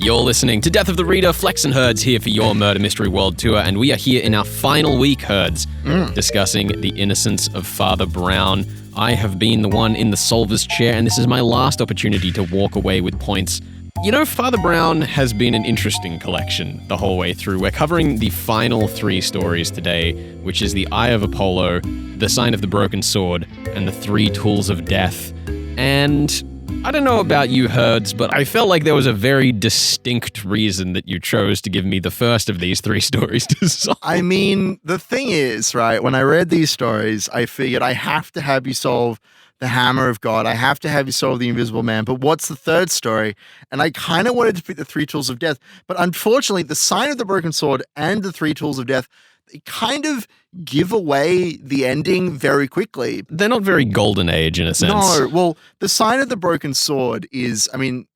You're listening to Death of the Reader. Flex and Herds here for your Murder Mystery World Tour, and we are here in our final week, Herds, discussing The Innocence of Father Brown. I have been the one in the solver's chair, and this is my last opportunity to walk away with points. You know, Father Brown has been an interesting collection the whole way through. We're covering the final 3 stories today, which is The Eye of Apollo, The Sign of the Broken Sword, and The 3 Tools of Death. And I don't know about you, Herds, but I felt like there was a very distinct reason that you chose to give me the first of these 3 stories to solve. I mean, the thing is, right, when I read these stories, I figured I have to have you solve the Hammer of God. I have to have you solve the Invisible Man. But what's the third story? And I kind of wanted to pick the 3 Tools of Death. But unfortunately, the Sign of the Broken Sword and the 3 Tools of Death, they kind of give away the ending very quickly. They're not very Golden Age in a sense. No, well, the Sign of the Broken Sword is, I mean,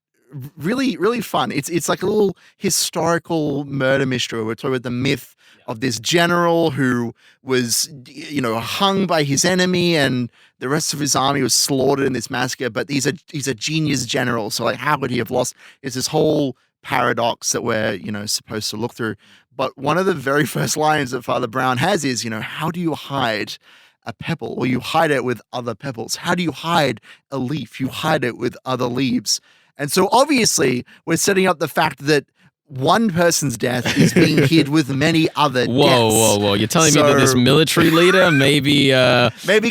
really, really fun. It's like a little historical murder mystery. We're talking about the myth of this general who was, you know, hung by his enemy, and the rest of his army was slaughtered in this massacre. But he's a genius general, so like, how would he have lost? It's this whole paradox that we're, you know, supposed to look through. But one of the very first lines that Father Brown has is, you know, how do you hide a pebble? Well, you hide it with other pebbles. How do you hide a leaf? You hide it with other leaves. And so obviously we're setting up the fact that one person's death is being hid with many other deaths. Whoa. You're telling me that this military leader maybe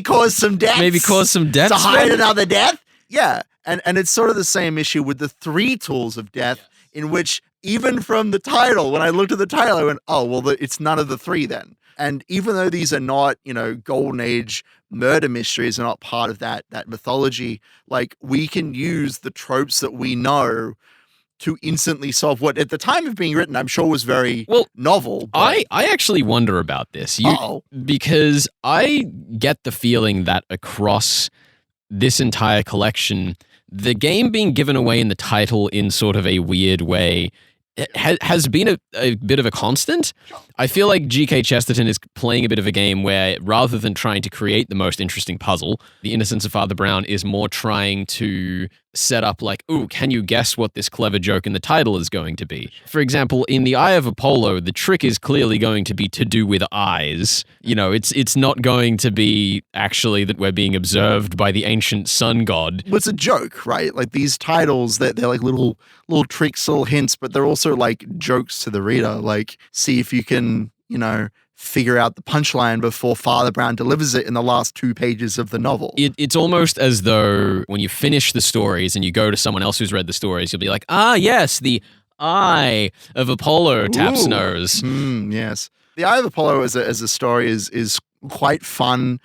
caused some deaths. To hide another death? Yeah. And it's sort of the same issue with the 3 Tools of Death, in which even from the title, when I looked at the title, I went, oh, well, it's none of the 3 then. And even though these are not, you know, Golden Age murder mysteries, are not part of that mythology, like, we can use the tropes that we know to instantly solve what at the time of being written, I'm sure was very novel. But I actually wonder about this. Because I get the feeling that across this entire collection, the game being given away in the title in sort of a weird way has been a bit of a constant. I feel like G.K. Chesterton is playing a bit of a game where, rather than trying to create the most interesting puzzle, The Innocence of Father Brown is more trying to set up like, ooh, can you guess what this clever joke in the title is going to be? For example, in The Eye of Apollo, the trick is clearly going to be to do with eyes. You know, it's not going to be actually that we're being observed by the ancient sun god. Well, it's a joke, right? Like, these titles, they're like little tricks, little hints, but they're also like jokes to the reader. Like, see if you can, you know, figure out the punchline before Father Brown delivers it in the last 2 pages of the novel. It's almost as though when you finish the stories and you go to someone else who's read the stories, you'll be like, ah, yes, the Eye of Apollo taps nose. Yes. The Eye of Apollo as a story is quite fun,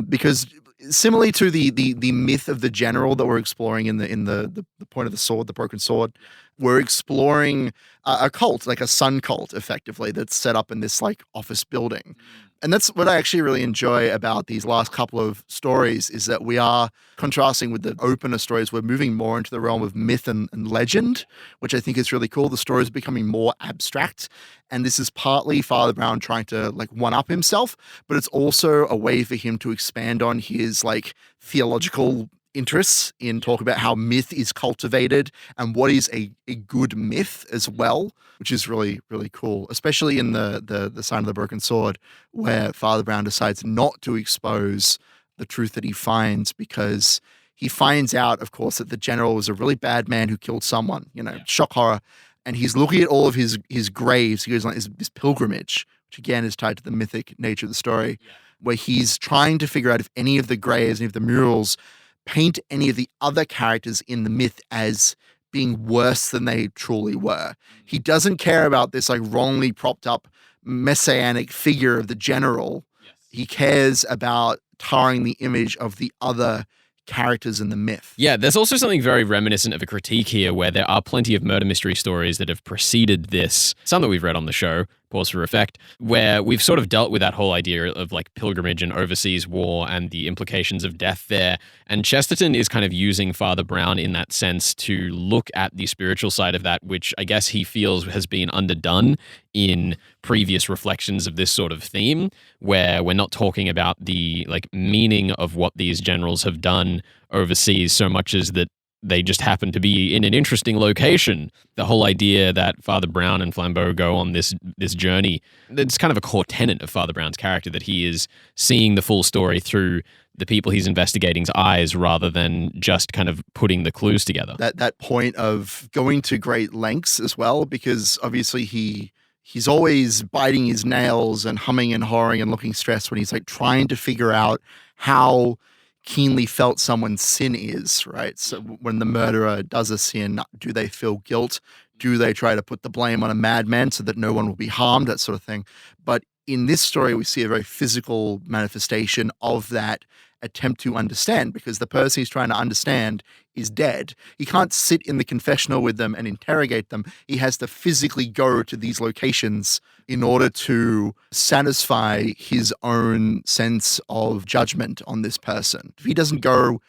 because similarly to the myth of the general that we're exploring in the point of the sword, the broken sword, we're exploring a cult, like a sun cult, effectively, that's set up in this like office building. And that's what I actually really enjoy about these last couple of stories, is that we are contrasting with the opener stories. We're moving more into the realm of myth and legend, which I think is really cool. The story is becoming more abstract. And this is partly Father Brown trying to like one-up himself, but it's also a way for him to expand on his like theological interests in talking about how myth is cultivated and what is a good myth as well, which is really, really cool, especially in the Sign of the Broken Sword, where Father Brown decides not to expose the truth that he finds, because he finds out, of course, that the general was a really bad man who killed someone, you know, shock horror. And he's looking at all of his graves. He goes on this pilgrimage, which again is tied to the mythic nature of the story, where he's trying to figure out if any of the graves, any of the murals, paint any of the other characters in the myth as being worse than they truly were. He doesn't care about this like wrongly propped up messianic figure of the general. He cares about tarring the image of the other characters in the myth. Yeah, there's also something very reminiscent of a critique here, where there are plenty of murder mystery stories that have preceded this, some that we've read on the show, pause for effect, where we've sort of dealt with that whole idea of like pilgrimage and overseas war and the implications of death there. And Chesterton is kind of using Father Brown in that sense to look at the spiritual side of that, which I guess he feels has been underdone in previous reflections of this sort of theme, where we're not talking about the like meaning of what these generals have done overseas so much as that they just happen to be in an interesting location. The whole idea that Father Brown and Flambeau go on this journey, it's kind of a core tenet of Father Brown's character, that he is seeing the full story through the people he's investigating's eyes rather than just kind of putting the clues together. That point of going to great lengths as well, because obviously he's always biting his nails and humming and hawing and looking stressed when he's like trying to figure out how keenly felt someone's sin is, right? So when the murderer does a sin, do they feel guilt? Do they try to put the blame on a madman so that no one will be harmed? That sort of thing. But in this story, we see a very physical manifestation of that attempt to understand, because the person he's trying to understand is dead. He can't sit in the confessional with them and interrogate them. He has to physically go to these locations in order to satisfy his own sense of judgment on this person. If he doesn't go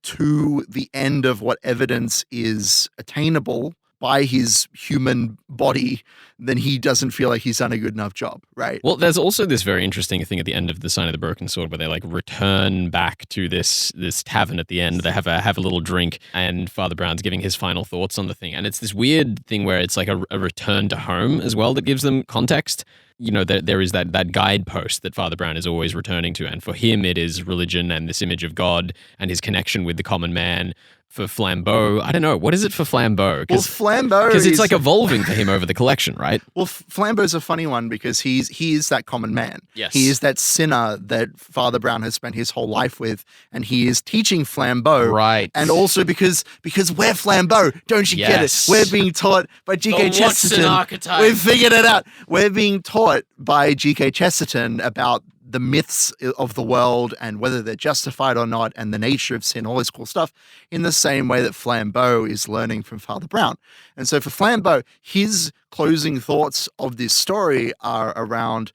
to the end of what evidence is attainable by his human body, then he doesn't feel like he's done a good enough job, right? Well, there's also this very interesting thing at the end of The Sign of the Broken Sword where they like return back to this tavern at the end. They have a little drink, and Father Brown's giving his final thoughts on the thing. And it's this weird thing where it's like a return to home as well that gives them context. You know, there is that guidepost that Father Brown is always returning to. And for him, it is religion and this image of God and his connection with the common man. For Flambeau, I don't know. What is it for Flambeau? Well, Flambeau, because it's like evolving for him over the collection, right? Well, Flambeau's a funny one because he is that common man. Yes. He is that sinner that Father Brown has spent his whole life with, and he is teaching Flambeau. Right. And also because we're Flambeau, don't you get it? We're being taught by G.K. Chesterton. Archetype. We've figured it out. We're being taught by G.K. Chesterton about the myths of the world and whether they're justified or not, and the nature of sin, all this cool stuff, in the same way that Flambeau is learning from Father Brown. And so for Flambeau, his closing thoughts of this story are around,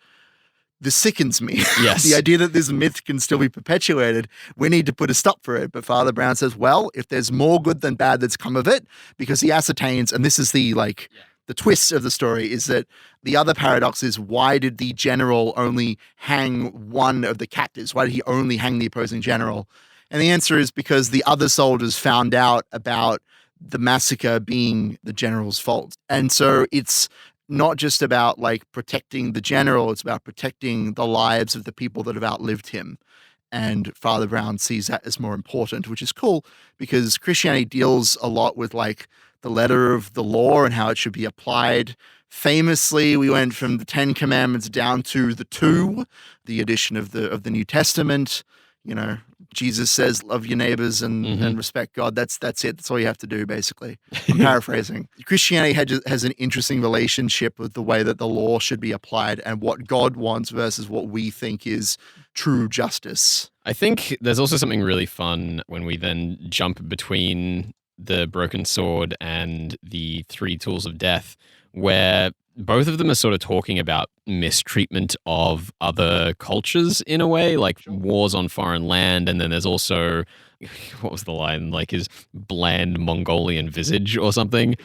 this sickens me. Yes. The idea that this myth can still be perpetuated, we need to put a stop for it. But Father Brown says, well, if there's more good than bad that's come of it, because he ascertains, and this is the twist of the story, is that the other paradox is, why did the general only hang one of the captives? Why did he only hang the opposing general? And the answer is because the other soldiers found out about the massacre being the general's fault. And so it's not just about like protecting the general, it's about protecting the lives of the people that have outlived him. And Father Brown sees that as more important, which is cool because Christianity deals a lot with like the letter of the law and how it should be applied. Famously, we went from the 10 Commandments down to the 2, the addition of the New Testament. You know, Jesus says, love your neighbors and respect God. That's it. That's all you have to do, basically. I'm paraphrasing. Christianity has an interesting relationship with the way that the law should be applied and what God wants versus what we think is true justice. I think there's also something really fun when we then jump between the Broken Sword and the 3 Tools of Death, where both of them are sort of talking about mistreatment of other cultures in a way, like wars on foreign land. And then there's also, what was the line? Like his bland Mongolian visage or something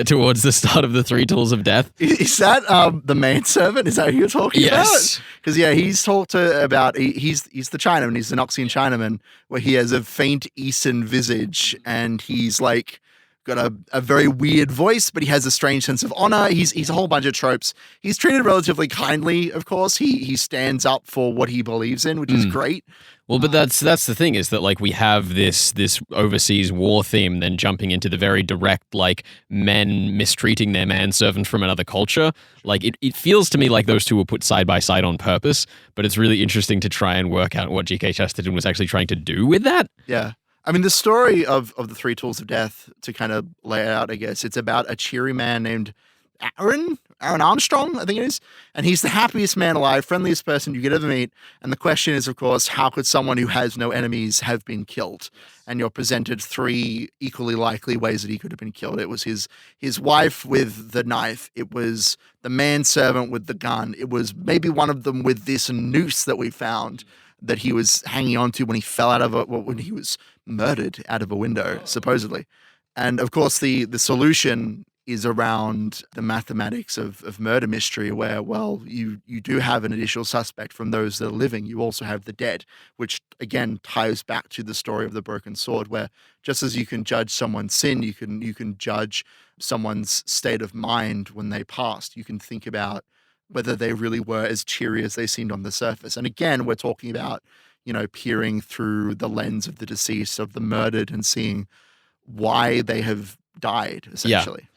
towards the start of the 3 Tools of Death. Is that the manservant? Is that who you're talking about? Yes. Because, yeah, he's talked about, he's the Chinaman, he's the Noxian Chinaman, where he has a faint Eastern visage and he's like, got a very weird voice, but he has a strange sense of honor. He's a whole bunch of tropes. He's treated relatively kindly, of course. He stands up for what he believes in, which is great. Well, but that's the thing, is that like we have this overseas war theme then jumping into the very direct like men mistreating their manservant from another culture. Like it feels to me like those two were put side by side on purpose, but it's really interesting to try and work out what G.K. Chesterton was actually trying to do with that. Yeah. I mean, the story of the 3 Tools of Death, to kind of lay it out, I guess, it's about a cheery man named Aaron Armstrong, I think it is. And he's the happiest man alive, friendliest person you could ever meet. And the question is, of course, how could someone who has no enemies have been killed? And you're presented 3 equally likely ways that he could have been killed. It was his wife with the knife. It was the manservant with the gun. It was maybe one of them with this noose that we found that he was hanging on to when he fell out of when he was murdered out of a window, supposedly. And of course, the solution is around the mathematics of murder mystery where, well, you do have an additional suspect from those that are living. You also have the dead, which again ties back to the story of the broken sword, where just as you can judge someone's sin, you can judge someone's state of mind when they passed. You can think about whether they really were as cheery as they seemed on the surface. And again, we're talking about, peering through the lens of the deceased, of the murdered, and seeing why they have died, essentially. Yeah.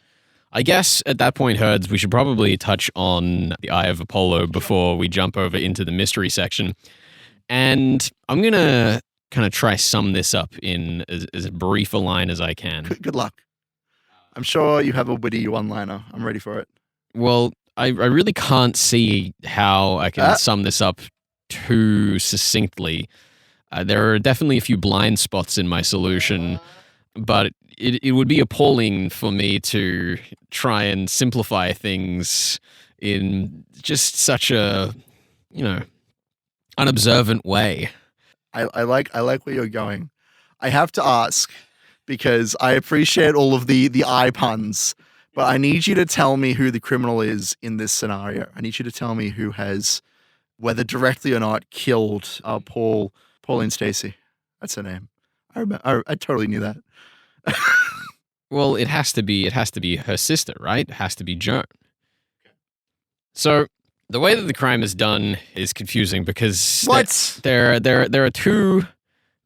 I guess at that point, Herds, we should probably touch on the Eye of Apollo before we jump over into the mystery section. And I'm going to kind of try sum this up in as brief a line as I can. Good luck. I'm sure you have a witty one-liner. I'm ready for it. Well, I really can't see how I can sum this up too succinctly. There are definitely a few blind spots in my solution, but it would be appalling for me to try and simplify things in just such a, unobservant way. I like where you're going. I have to ask, because I appreciate all of the eye puns, but I need you to tell me who the criminal is in this scenario. I need you to tell me who has, whether directly or not, killed Pauline Stacy. That's her name. I totally knew that. Well, it has to be her sister, right? It has to be Joan. So the way that the crime is done is confusing because there are two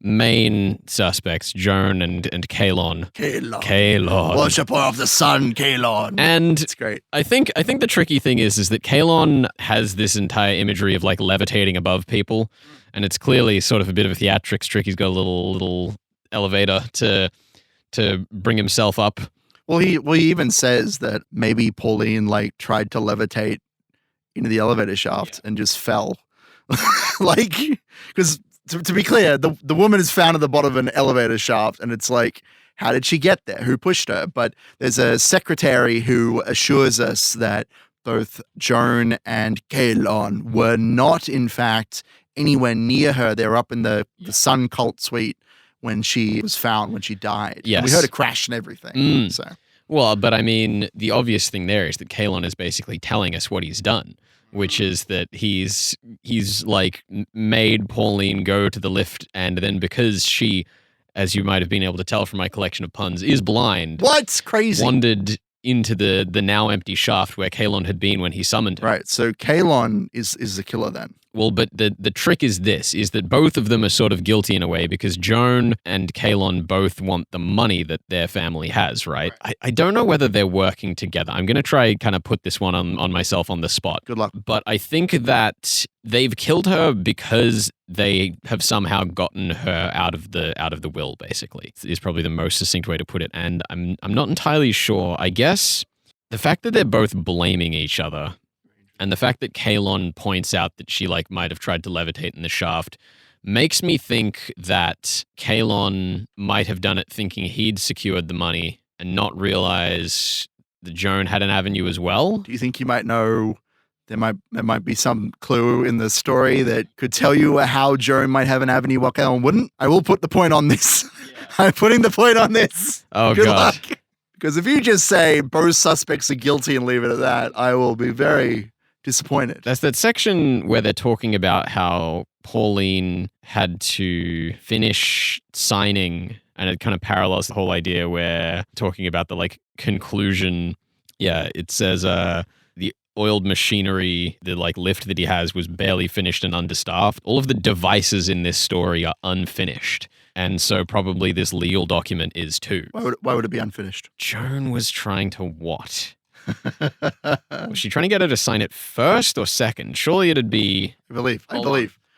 main suspects, Joan and Kalon. Kalon. Worshipper of the sun, Kalon. And it's great. I think the tricky thing is that Kalon has this entire imagery of like levitating above people, and it's clearly sort of a bit of a theatrics trick. He's got a little elevator to bring himself up. Well, he even says that maybe Pauline tried to levitate into the elevator shaft and just fell. Because to be clear, the woman is found at the bottom of an elevator shaft, and it's like, how did she get there? Who pushed her? But there's a secretary who assures us that both Joan and Kalon were not, in fact, anywhere near her. They were up in the Sun Cult suite when she was found, when she died. Yes. And we heard a crash and everything. So. Well, but I mean, the obvious thing there is that Kalon is basically telling us what he's done, which is that he's like made Pauline go to the lift, and then because she, as you might have been able to tell from my collection of puns, is blind. What's crazy? Wandered into the now empty shaft where Kalon had been when he summoned her. Right. So Kalon is the killer then. Well, but the trick is this, is that both of them are sort of guilty in a way because Joan and Kalon both want the money that their family has, right? I don't know whether they're working together. I'm going to try kind of put this one on myself on the spot. Good luck. But I think that they've killed her because they have somehow gotten her out of the will, basically, is probably the most succinct way to put it. And I'm not entirely sure. I guess the fact that they're both blaming each other, and the fact that Kalon points out that she might have tried to levitate in the shaft makes me think that Kalon might have done it thinking he'd secured the money and not realize that Joan had an avenue as well. Do you think you might know there might be some clue in the story that could tell you how Joan might have an avenue while Kalon wouldn't? I will put the point on this. Yeah. I'm putting the point on this. Oh, Good God. luck. Because if you just say both suspects are guilty and leave it at that, I will be very disappointed. That's that section where they're talking about how Pauline had to finish signing, and it kind of parallels the whole idea where talking about the conclusion. Yeah, it says the oiled machinery, the lift that he has was barely finished and understaffed. All of the devices in this story are unfinished. And so probably this legal document is too. Why would it be unfinished? Joan was trying to what? Was she trying to get her to sign it first or second? Surely it'd be... I believe.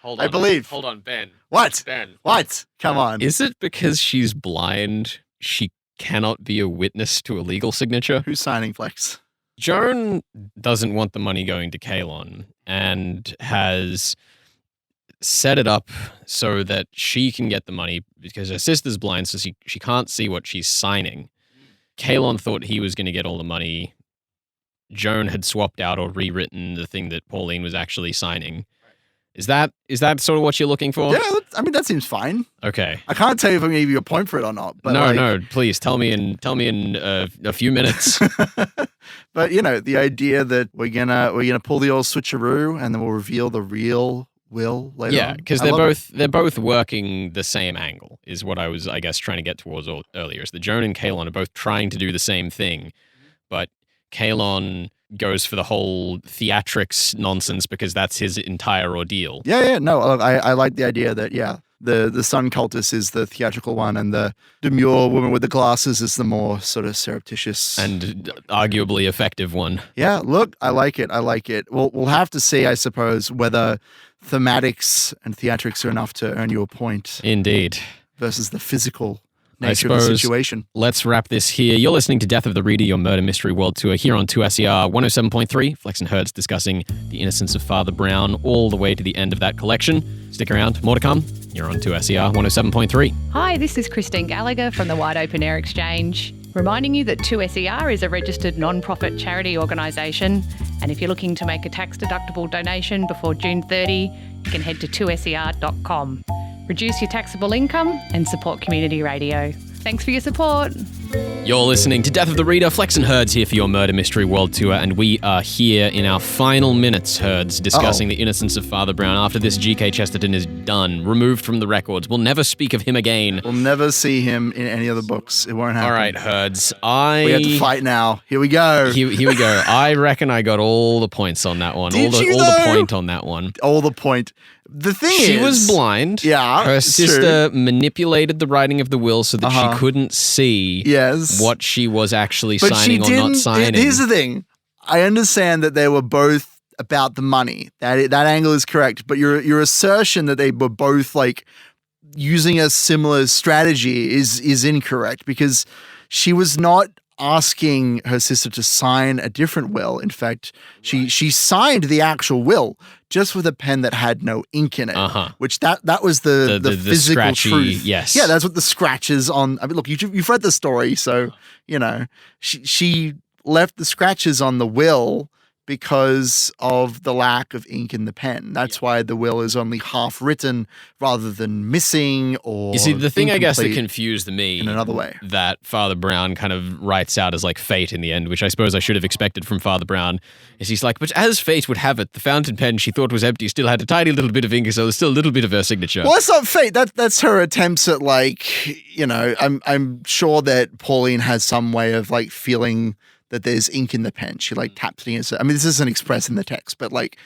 Hold on, Ben. What? Ben. What? Come on. Is it because she's blind, she cannot be a witness to a legal signature? Who's signing, Flex? Joan doesn't want the money going to Kalon and has set it up so that she can get the money because her sister's blind, so she can't see what she's signing. Kalon thought he was going to get all the money. Joan had swapped out or rewritten the thing that Pauline was actually signing. Is that sort of what you're looking for? Yeah, that seems fine. Okay. I can't tell you if I'm going to give you a point for it or not. But No, please tell me in a few minutes. But the idea that we're gonna pull the old switcheroo and then we'll reveal the real Will later. Yeah, on. because they're both working the same angle is what I was, I guess, trying to get towards earlier. Is that Joan and Kalon are both trying to do the same thing, but Kalon goes for the whole theatrics nonsense because that's his entire ordeal. Yeah. No, I like the idea that the sun cultist is the theatrical one, and the demure woman with the glasses is the more sort of surreptitious and arguably effective one. Yeah, look, I like it. We'll have to see, I suppose, whether thematics and theatrics are enough to earn you a point. Indeed. Versus the physical nature of the situation. Let's wrap this here. You're listening to Death of the Reader, your murder mystery world tour here on 2SER 107.3. Flex and Hertz discussing The Innocence of Father Brown all the way to the end of that collection. Stick around, more to come. You're on 2SER 107.3. Hi, this is Christine Gallagher from the Wide Open Air Exchange, reminding you that 2SER is a registered non-profit charity organisation, and if you're looking to make a tax-deductible donation before June 30, you can head to 2ser.com. Reduce your taxable income and support community radio. Thanks for your support. You're listening to Death of the Reader. Flex and Herds here for your Murder Mystery World Tour, and we are here in our final minutes, Herds, discussing The Innocence of Father Brown. After this, G.K. Chesterton is done, removed from the records. We'll never speak of him again. We'll never see him in any other books. It won't happen. All right, Herds. We have to fight now. Here we go. Here we go. I reckon I got all the points on that one. Did all you, the point on that one. All the point. The thing she was blind. Yeah. Her sister manipulated the writing of the will so that she couldn't see what she was actually signing or not signing. Here's the thing. I understand that they were both about the money. That angle is correct. But your assertion that they were both like using a similar strategy is incorrect, because she was not asking her sister to sign a different will. In fact, she signed the actual will just with a pen that had no ink in it, which that was the physical scratchy, truth. Yes. Yeah, that's what the scratches on. I mean, look, you've read the story, so she left the scratches on the will because of the lack of ink in the pen. That's why the will is only half written rather than missing or. You see, the thing I guess that incomplete confused me in another way, that Father Brown kind of writes out as like fate in the end, which I suppose I should have expected from Father Brown, is he's like, but as fate would have it, the fountain pen she thought was empty still had a tiny little bit of ink, so there's still a little bit of her signature. Well, that's not fate. That's her attempts at I'm sure that Pauline has some way of like feeling that there's ink in the pen. She like taps it in. I mean, this isn't expressed in the text, but like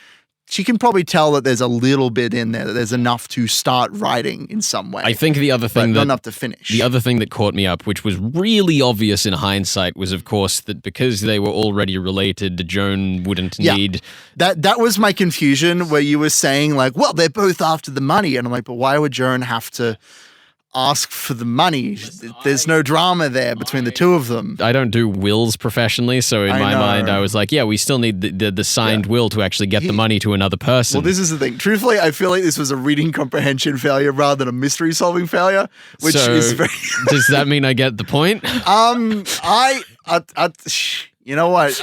she can probably tell that there's a little bit in there, that there's enough to start writing in some way. I think the other thing not enough to finish. The other thing that caught me up, which was really obvious in hindsight, was of course that because they were already related, Joan wouldn't need. That was my confusion, where you were saying like, well, they're both after the money, and I'm like, but why would Joan have to ask for the money? There's no drama there between the two of them. I don't do wills professionally, so in my mind I was like, yeah, we still need the signed will to actually get the money to another person. Well, this is the thing. Truthfully, I feel like this was a reading comprehension failure rather than a mystery solving failure, which is very does that mean I get the point? You know what?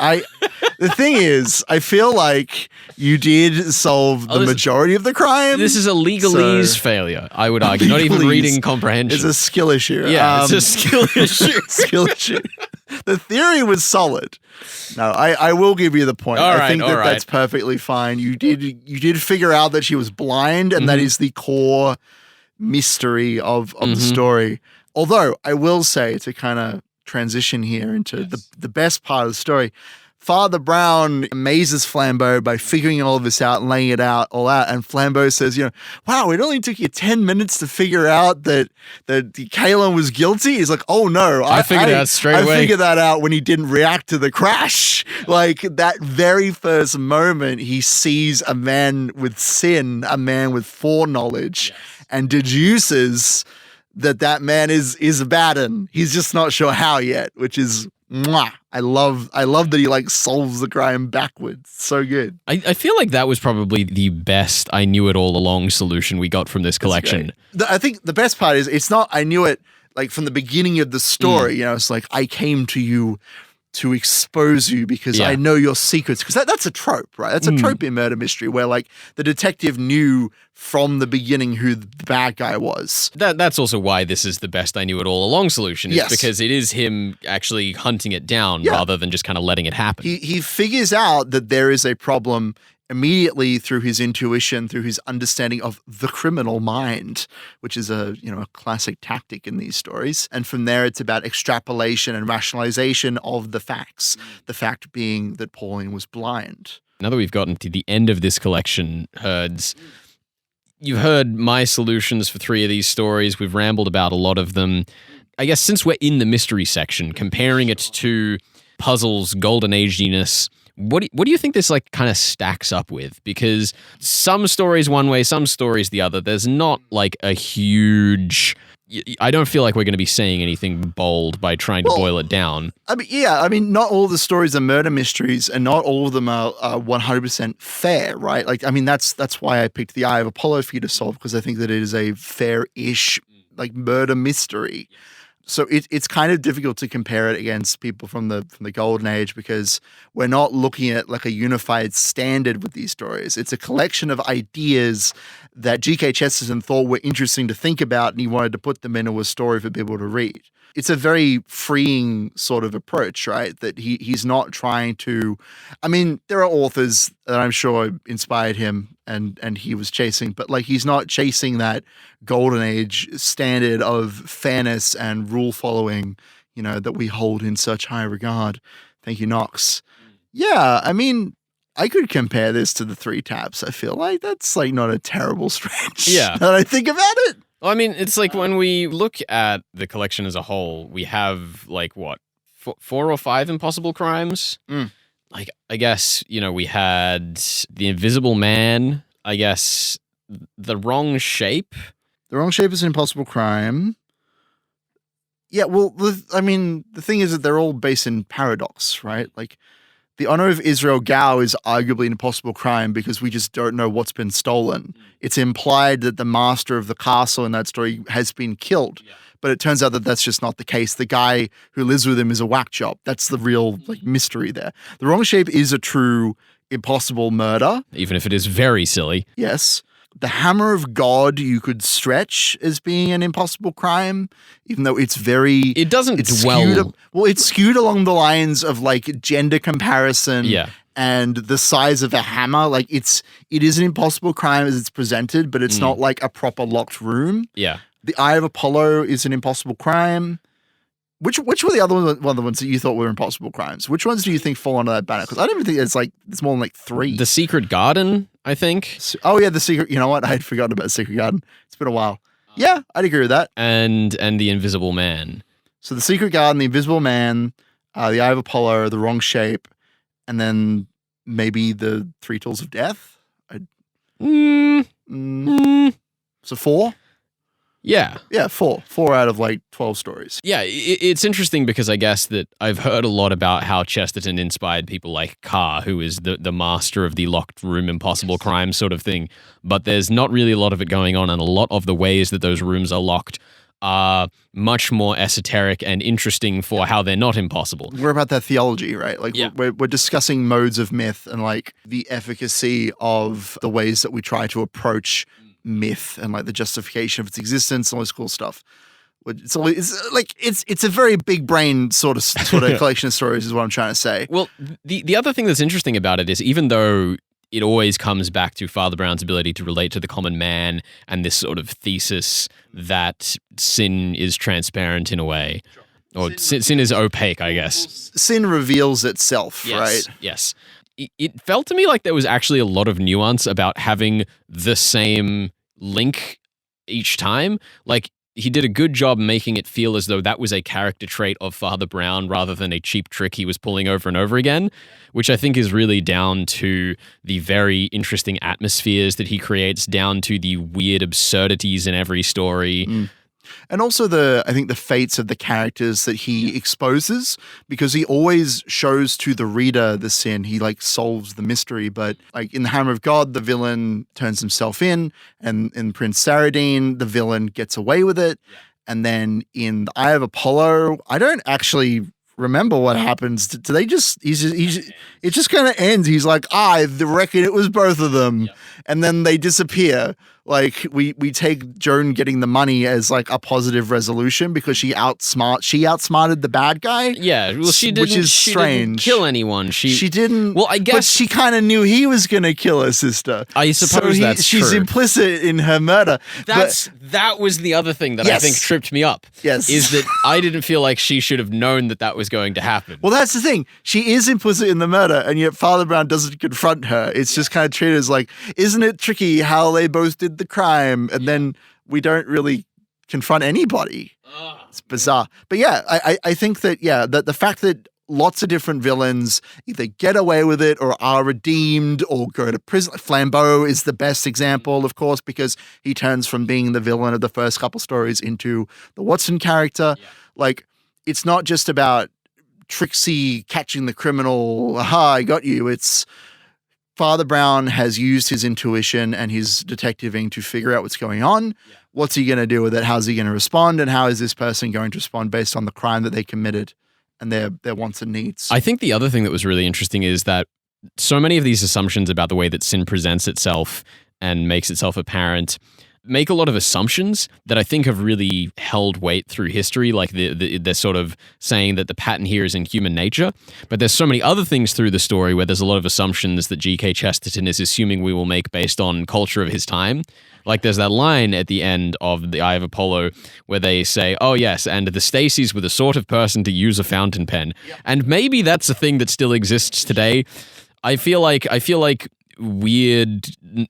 The thing is, I feel like you did solve the majority of the crime. This is a legalese failure, I would argue. Not even reading comprehension. It's a skill issue. Yeah, it's a skill issue. Skill issue. The theory was solid. No, I will give you the point. I think that's perfectly fine. You did figure out that she was blind, and that is the core mystery of the story. Although I will say, to kind of transition here into the best part of the story, Father Brown amazes Flambeau by figuring all of this out and laying it all out. And Flambeau says, wow, it only took you 10 minutes to figure out that Kalon was guilty. He's like, oh no, I figured it out straight away. I figured that out when he didn't react to the crash. Like that very first moment, he sees a man with sin, a man with foreknowledge, and deduces that man is a bad un. He's just not sure how yet, which is mwah. I love that he like solves the crime backwards. So good. I feel like that was probably the best I knew it all along solution we got from this collection. I think the best part is it's not I knew it like from the beginning of the story. It's like I came to you to expose you because I know your secrets. Because that's a trope, right? That's a trope in murder mystery where like the detective knew from the beginning who the bad guy was. That's also why this is the best I knew it all along solution, is because it is him actually hunting it down rather than just kind of letting it happen. He figures out that there is a problem immediately through his intuition, through his understanding of the criminal mind, which is a classic tactic in these stories. And from there, it's about extrapolation and rationalization of the facts. The fact being that Pauline was blind. Now that we've gotten to the end of this collection, Herds, you've heard my solutions for 3 of these stories. We've rambled about a lot of them. I guess since we're in the mystery section, comparing it to Puzzle's golden age-iness, what do you think this like kind of stacks up with? Because some stories one way, some stories the other. There's not like a huge... I don't feel like we're going to be saying anything bold by trying to boil it down. I mean, not all the stories are murder mysteries, and not all of them are 100% fair, right? Like, I mean, that's why I picked the Eye of Apollo for you to solve, because I think that it is a fair-ish like murder mystery. So it's kind of difficult to compare it against people from the golden age, because we're not looking at like a unified standard with these stories. It's a collection of ideas that G.K. Chesterton thought were interesting to think about, and he wanted to put them into a story for people to read. It's a very freeing sort of approach, right? That he's not trying to... I mean, there are authors that I'm sure inspired him and he was chasing, but like he's not chasing that golden age standard of fairness and rule following, that we hold in such high regard. Thank you, Knox. Yeah, I mean, I could compare this to the 3 taps. I feel like that's like not a terrible stretch. Yeah. Now that I think about it. Well, I mean, it's like when we look at the collection as a whole, we have like what, 4 or 5 impossible crimes? Like, I guess, we had The Invisible Man, I guess, The Wrong Shape. The Wrong Shape is an impossible crime. Yeah, well, the thing is that they're all based in paradox, right? Like, The Honor of Israel Gao is arguably an impossible crime because we just don't know what's been stolen. It's implied that the master of the castle in that story has been killed. But it turns out that that's just not the case. The guy who lives with him is a whack job. That's the real mystery there. The Wrong Shape is a true impossible murder. Even if it is very silly. Yes. The Hammer of God you could stretch as being an impossible crime, even though it's very... It doesn't dwell... It's skewed along the lines of like gender comparison and the size of a hammer. Like it is an impossible crime as it's presented, but it's not like a proper locked room. Yeah. The Eye of Apollo is an impossible crime. Which were the other one of the ones that you thought were impossible crimes? Which ones do you think fall under that banner? Because I don't even think it's more than like 3. The Secret Garden, I think. Oh yeah, the Secret. You know what? I had forgotten about the Secret Garden. It's been a while. Yeah, I'd agree with that. And The Invisible Man. So the Secret Garden, the Invisible Man, the Eye of Apollo, the Wrong Shape, and then maybe the 3 Tools of Death. So 4. Yeah. Yeah, 4. 4 out of like 12 stories. Yeah, it's interesting because I guess that I've heard a lot about how Chesterton inspired people like Carr, who is the master of the locked room impossible crime sort of thing. But there's not really a lot of it going on, and a lot of the ways that those rooms are locked are much more esoteric and interesting for how they're not impossible. We're about that theology, right? Like we're discussing modes of myth and like the efficacy of the ways that we try to approach myth and like the justification of its existence and all this cool stuff. It's a very big brain sort of collection of stories is what I'm trying to say. Well, the other thing that's interesting about it is even though it always comes back to Father Brown's ability to relate to the common man and this sort of thesis that sin is transparent in a way, or sin is opaque, I guess. Sin reveals itself, right? Yes. It felt to me like there was actually a lot of nuance about having the same link each time. Like, he did a good job making it feel as though that was a character trait of Father Brown rather than a cheap trick he was pulling over and over again, which I think is really down to the very interesting atmospheres that he creates, down to the weird absurdities in every story. And also I think the fates of the characters that he exposes, because he always shows to the reader the sin. He like solves the mystery, but like in the Hammer of God, the villain turns himself in, and in Prince Saradine, the villain gets away with it. And then in the Eye of Apollo, I don't actually remember what happens. Do they just, it just kind of ends. He's like, I reckon it was both of them. Yep. And then they disappear. Like we take Joan getting the money as like a positive resolution because she outsmarted the bad guy. Yeah, well, she didn't. Which is she strange. Didn't kill anyone. She didn't. Well, I guess but she kind of knew he was going to kill her sister. I suppose that's she's true. implicit in her murder. That was the other thing that I think tripped me up. Yes, is that I didn't feel like she should have known that was going to happen. Well, that's the thing. She is implicit in the murder, and yet Father Brown doesn't confront her. It's just kind of treated as like, isn't it tricky how they both did the crime? And then we don't really confront anybody. It's bizarre. But yeah, I think that, the fact that lots of different villains either get away with it or are redeemed or go to prison. Like Flambeau is the best example, of course, because he turns from being the villain of the first couple stories into the Watson character. Yeah. Like, it's not just about Trixie catching the criminal, aha, I got you. It's Father Brown has used his intuition and his detectiving to figure out what's going on. Yeah. What's he going to do with it? How's he going to respond? And how is this person going to respond based on the crime that they committed and their wants and needs? I think the other thing that was really interesting is that so many of these assumptions about the way that sin presents itself and makes itself apparent make a lot of assumptions that I think have really held weight through history, like they're sort of saying that the pattern here is in human nature. But there's so many other things through the story where there's a lot of assumptions that G.K. Chesterton is assuming we will make based on culture of his time. Like there's that line at the end of The Eye of Apollo where they say, oh yes, and the Stacys were the sort of person to use a fountain pen. Yep. And maybe that's a thing that still exists today. I feel like weird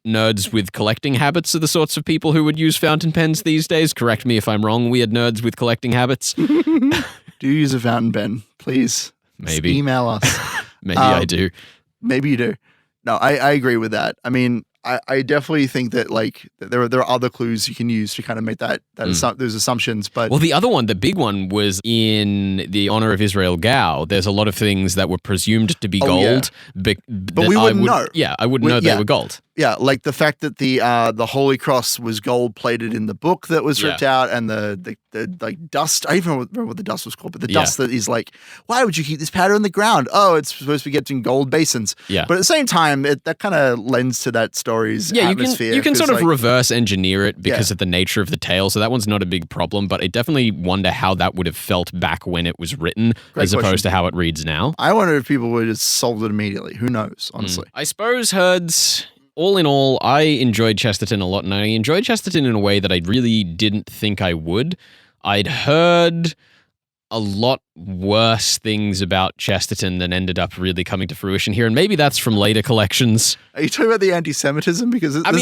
nerds with collecting habits are the sorts of people who would use fountain pens these days. Correct me if I'm wrong, weird nerds with collecting habits. Do you use a fountain pen? Please. Maybe. Just email us. Maybe I do. Maybe you do. No, I agree with that. I mean, I definitely think that like there are other clues you can use to kind of make those assumptions. But well, the other one, the big one, was in The Honor of Israel Gow. There's a lot of things that were presumed to be gold, but we wouldn't know. Yeah, I wouldn't know they were gold. Yeah, like the fact that the Holy Cross was gold plated in the book that was ripped out, and the like dust. I even remember what the dust was called, but the dust that is like, why would you keep this powder in the ground? Oh, it's supposed to be kept in gold basins. Yeah, but at the same time, that kind of lends to that story's atmosphere. You can sort of reverse engineer it because of the nature of the tale, so that one's not a big problem. But I definitely wonder how that would have felt back when it was written, opposed to how it reads now. I wonder if people would have solved it immediately. Who knows? Honestly, I suppose Herds. All in all, I enjoyed Chesterton a lot, and I enjoyed Chesterton in a way that I really didn't think I would. I'd heard a lot worse things about Chesterton than ended up really coming to fruition here, and maybe that's from later collections. Are you talking about the anti-Semitism? Because that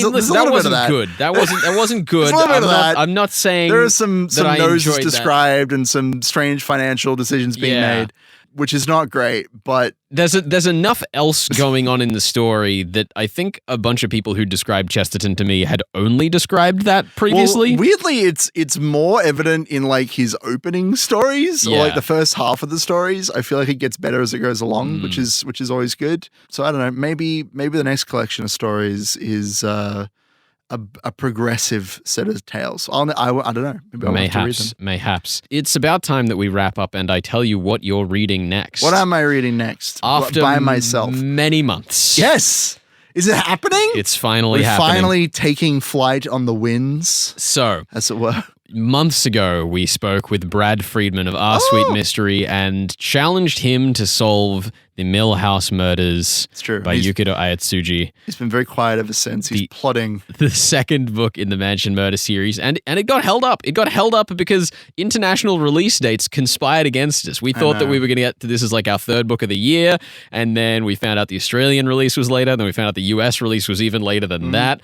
wasn't good. That wasn't good. I'm not saying there are some noses described and some strange financial decisions being made, which is not great, but there's enough else going on in the story that I think a bunch of people who described Chesterton to me had only described that previously. Well, weirdly, it's more evident in like his opening stories or like the first half of the stories. I feel like it gets better as it goes along, which is always good. So I don't know, maybe the next collection of stories is a progressive set of tales. I don't know. Maybe I'll have to read them. Mayhaps. It's about time that we wrap up and I tell you what you're reading next. What am I reading next? After by myself. Many months. Yes. Is it happening? It's finally happening. We're finally taking flight on the winds. So, as it were. Months ago, we spoke with Brad Friedman of Our Sweet Mystery and challenged him to solve the Millhouse Murders by Yukito Ayatsuji. He's been very quiet ever since. He's plotting. The second book in the Mansion Murder series. And it got held up. It got held up because international release dates conspired against us. We thought that we were going to get to this as like our third book of the year. And then we found out the Australian release was later. Then we found out the US release was even later than that.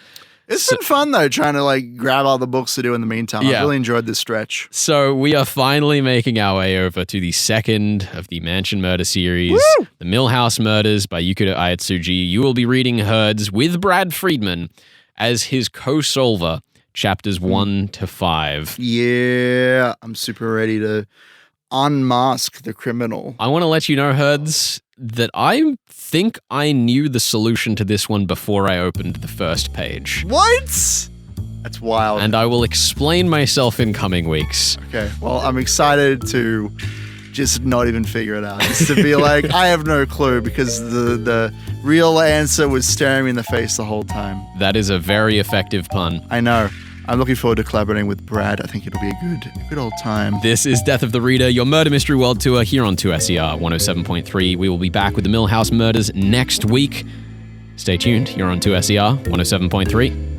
It's been fun, though, trying to like grab all the books to do in the meantime. I really enjoyed this stretch. So we are finally making our way over to the second of the Mansion Murder series, The Millhouse Murders by Yukito Ayatsuji. You will be reading Herds with Brad Friedman as his co-solver, chapters 1 to 5. Yeah, I'm super ready to unmask the criminal. I want to let you know, Herds, that I think I knew the solution to this one before I opened the first page. What? That's wild. And I will explain myself in coming weeks. Okay, well, I'm excited to just not even figure it out. Just to be like, I have no clue, because the real answer was staring me in the face the whole time. That is a very effective pun. I know. I'm looking forward to collaborating with Brad. I think it'll be a good old time. This is Death of the Reader, your Murder Mystery World Tour here on 2SER 107.3. We will be back with the Millhouse Murders next week. Stay tuned. You're on 2SER 107.3.